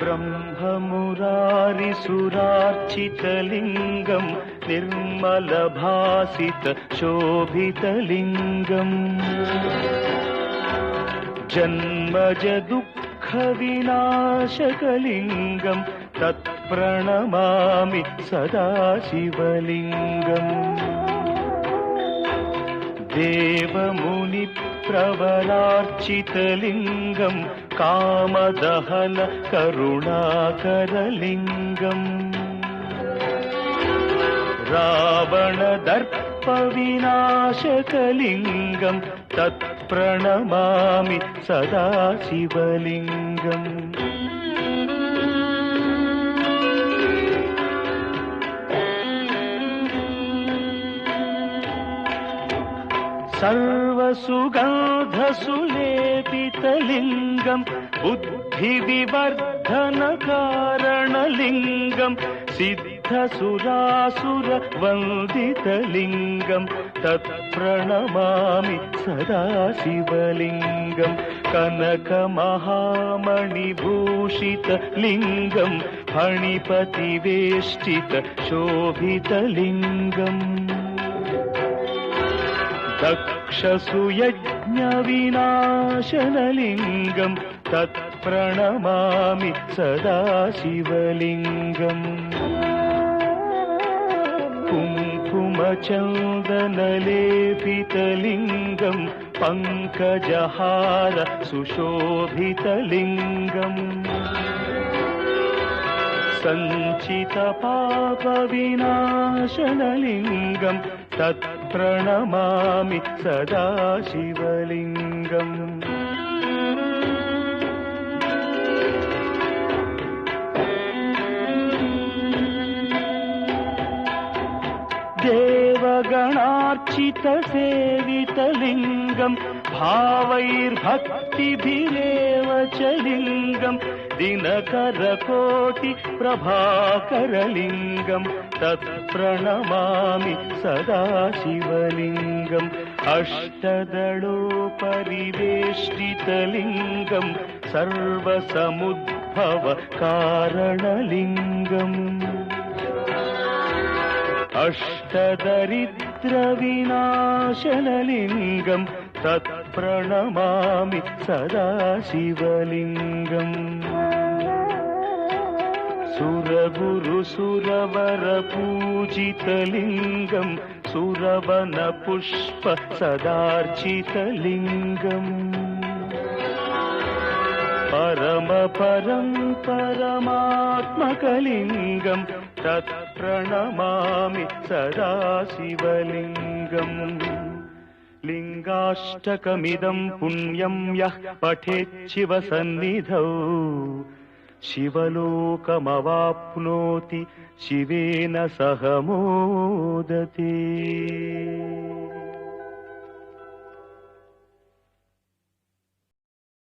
ब्रह्ममुरारिसुरार्चितलिङ्गं निर्मलभासितशोभितलिङ्गम् जन्मजदुःखविनाशकलिङ्गं तत्प्रणमामि सदा शिवलिङ्गम् देवमुनिप्रवरार्चितलिङ्गं कामदहन करुणाकरलिङ्गम् रावणदर्पविनाशकलिङ्गं तत्प्रणमामि सदा शिवलिङ्गम् सर्वसुगन्धसुलेपितलिङ्गं बुद्धिविवर्धनकारणलिङ्गं सिद्धसुरासुरवन्दितलिङ्गं तत्प्रणमामि सदा शिवलिङ्गं कनकमहामणिभूषितलिङ्गं फणिपतिवेष्टितशोभितलिङ्गम् दक्षसुयज्ञविनाशनलिङ्गं तत्प्रणमामि सदा शिवलिङ्गम् कुङ्कुमचन्दनलेपितलिङ्गं पङ्कजहार सुशोभितलिङ्गम् सञ्चितपापविनाशनलिङ्गं तत्प्रणमामि सदा शिवलिङ्गम् देवगणार्चितसेवितलिङ्गं भावैर्भक्तिभिरेव च लिङ्गं दिनकरकोटिप्रभाकरलिङ्गं तत्प्रणमामि सदा शिवलिङ्गम् अष्टदलोपरिवेष्टितलिङ्गं सर्वसमुद्भवकारणलिङ्गम् अष्टदरिद्रविनाशनलिङ्गं तत्प्रणमामि सदा शिवलिङ्गम् सुरगुरुसुरवरपूजितलिङ्गं सुरवनपुष्प सदार्चितलिङ्गम् परमपरं परमात्मकलिङ्गं तत्प्रणमामि सदा शिवलिङ्गम् लिङ्गाष्टकमिदं पुण्यं यः पठेत् शिवसन्निधौ शिवलोकमवाप्नोति शिवेन सह मोदते।